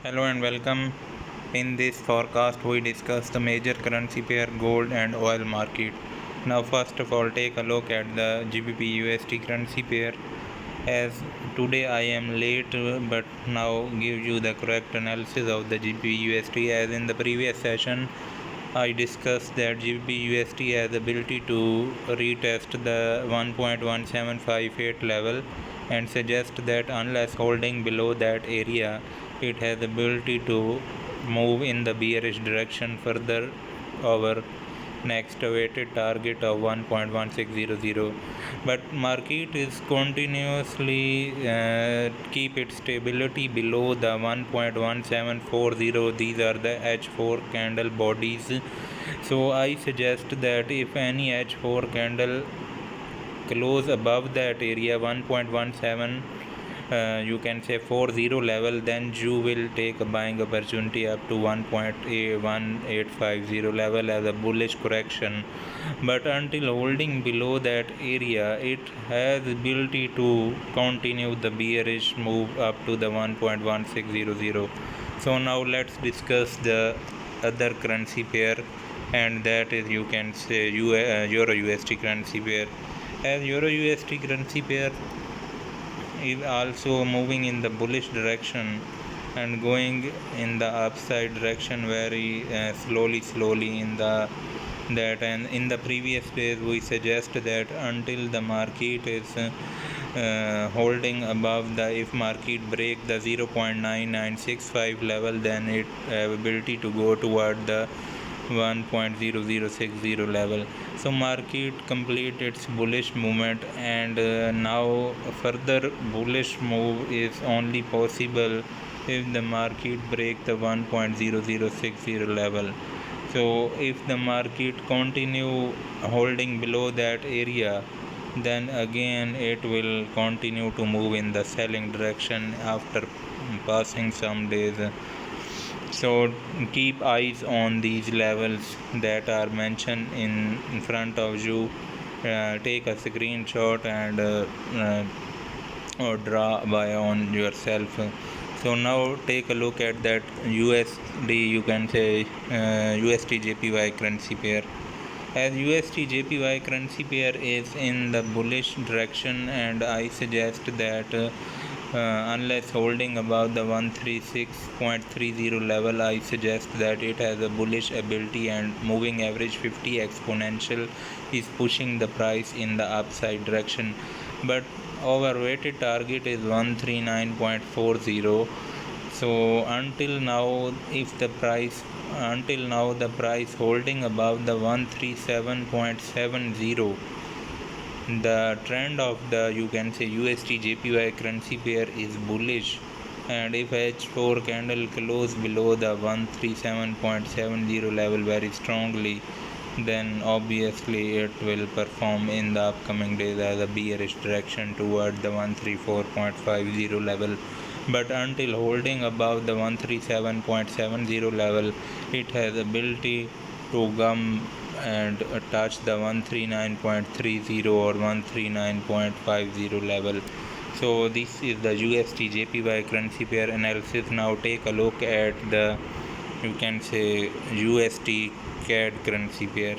Hello and welcome. In this forecast, we discuss the major currency pair gold and oil market. Now, first of all, take a look at the GBPUSD currency pair. As today I am late, but now give you the correct analysis of the GBPUSD. As in the previous session, I discussed that GBPUSD has the ability to retest the 1.1758 level and suggest that unless holding below that area, it has the ability to move in the bearish direction further over next awaited target of 1.1600, but market is continuously keep its stability below the 1.1740. These are the H4 candle bodies, so I suggest that if any H4 candle close above that area 1.17 you can say 40 level, then you will take a buying opportunity up to 1.1850 level as a bullish correction. But until holding below that area, it has ability to continue the bearish move up to the 1.1600. So now let's discuss the other currency pair, and that is, you can say, Euro USD currency pair. As Euro USD currency pair is also moving in the bullish direction and going in the upside direction very slowly in the that, and in the previous days we suggest that until the market is holding above the, if market break the 0.9965 level, then it have ability to go toward the 1.0060 level. So market complete its bullish movement, and now further bullish move is only possible if the market break the 1.0060 level. So if the market continue holding below that area, then again it will continue to move in the selling direction after passing some days. So keep eyes on these levels that are mentioned in front of you. Take a screenshot and or draw by on yourself. So now take a look at that USD, you can say USDJPY currency pair. As USDJPY currency pair is in the bullish direction, and I suggest that unless holding above the 136.30 level, I suggest that it has a bullish ability, and moving average 50 exponential is pushing the price in the upside direction. But our weighted target is 139.40. So until now, the price holding above the 137.70, the trend of the, you can say, USD JPY currency pair is bullish, and if H4 candle close below the 137.70 level very strongly, then obviously it will perform in the upcoming days as a bearish direction toward the 134.50 level. But until holding above the 137.70 level, it has ability to come and touch the 139.30 or 139.50 level. So this is the USD JPY currency pair analysis. Now take a look at the, you can say, USD CAD currency pair.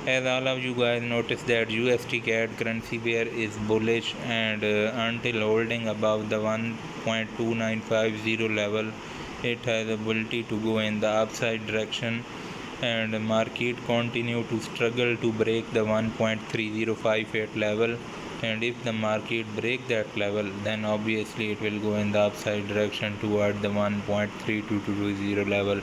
As all of you guys notice that USD CAD currency pair is bullish, and until holding above the 1.2950 level, it has ability to go in the upside direction, and the market continue to struggle to break the 1.3058 level. And if the market break that level, then obviously it will go in the upside direction toward the 1.3220 level.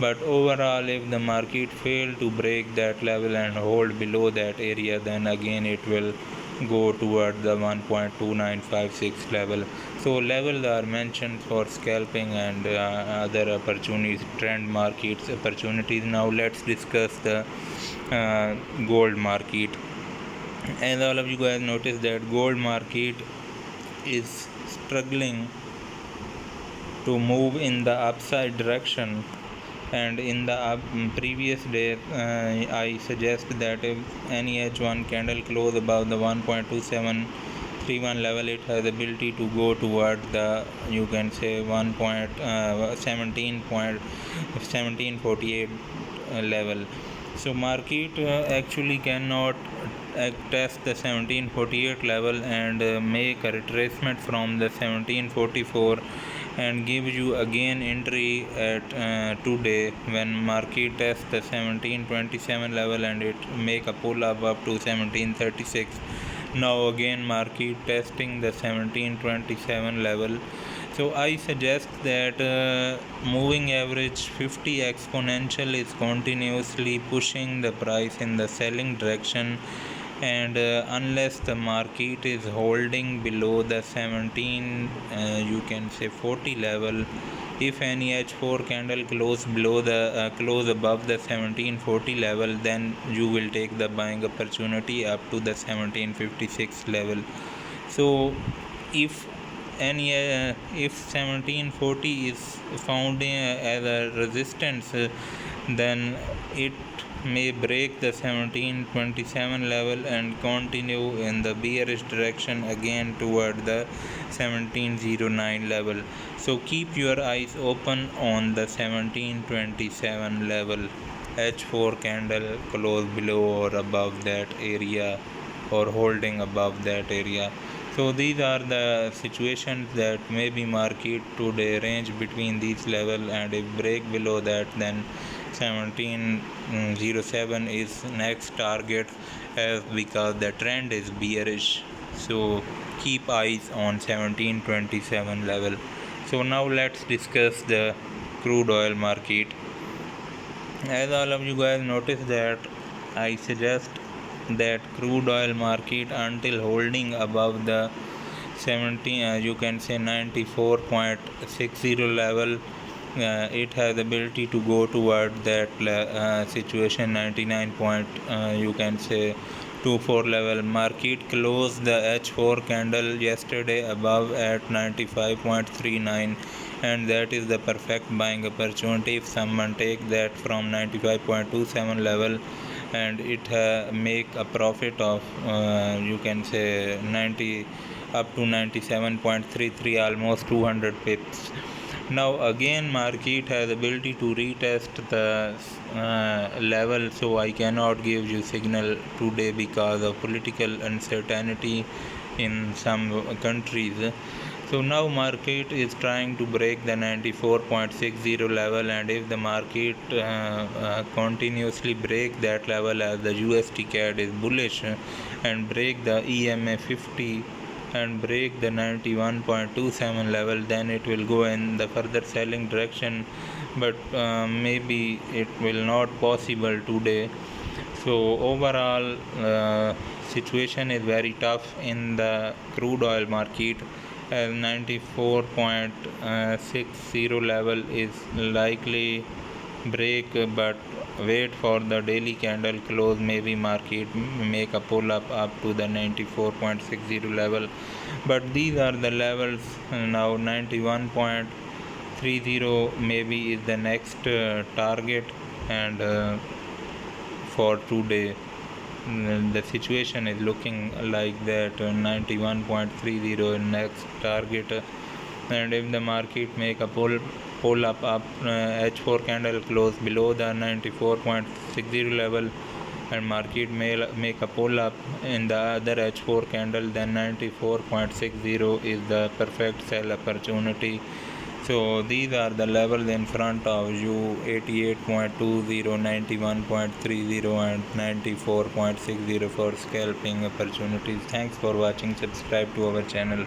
But overall, if the market fail to break that level and hold below that area, then again it will go toward the 1.2956 level. So levels are mentioned for scalping and other opportunities, trend markets opportunities. Now let's discuss the gold market. As all of you guys notice that gold market is struggling to move in the upside direction, and in the previous day I suggest that if any H1 candle close above the 1.27 T1 level, it has ability to go toward the, you can say, 17.1748 level. So market actually cannot test the 1748 level and make a retracement from the 1744 and give you again entry at today when market tests the 1727 level and it make a pull up to 1736. Now again market testing the 1727 level. So I suggest that moving average 50 exponential is continuously pushing the price in the selling direction, and unless the market is holding below the 17 you can say 40 level, if any H4 candle close below the close above the 1740 level, then you will take the buying opportunity up to the 1756 level. So if any if 1740 is found as a resistance, then it may break the 1727 level and continue in the bearish direction again toward the 1709 level. So keep your eyes open on the 1727 level. H4 candle close below or above that area or holding above that area. So these are the situations that maybe market today range between these level, and if break below that, then 1707 is next target because the trend is bearish. So keep eyes on 1727 level. So now let's discuss the crude oil market. As all of you guys notice that I suggest that crude oil market until holding above the 17 you can say 94.60 level, it has ability to go toward that situation 99 point you can say 24 level. Market closed the H4 candle yesterday above at 95.39, and that is the perfect buying opportunity if someone take that from 95.27 level and it make a profit of you can say 90 up to 97.33, almost 200 pips. Now again market has ability to retest the level, so I cannot give you signal today because of political uncertainty in some countries. So now market is trying to break the 94.60 level, and if the market continuously break that level as the USDCAD is bullish and break the EMA 50 and break the 91.27 level, then it will go in the further selling direction, but maybe it will not possible today. So overall situation is very tough in the crude oil market, as 94.60 level is likely break, but wait for the daily candle close, maybe market make a pull up to the 94.60 level. But these are the levels now. 91.30 maybe is the next target, and for today the situation is looking like that 91.30 next target. And if the market make a pull up H4 candle close below the 94.60 level and market may make a pull up in the other H4 candle, then 94.60 is the perfect sell opportunity. So these are the levels in front of you: 88.20, 91.30 and 94.60 for scalping opportunities. Thanks for watching. Subscribe to our channel.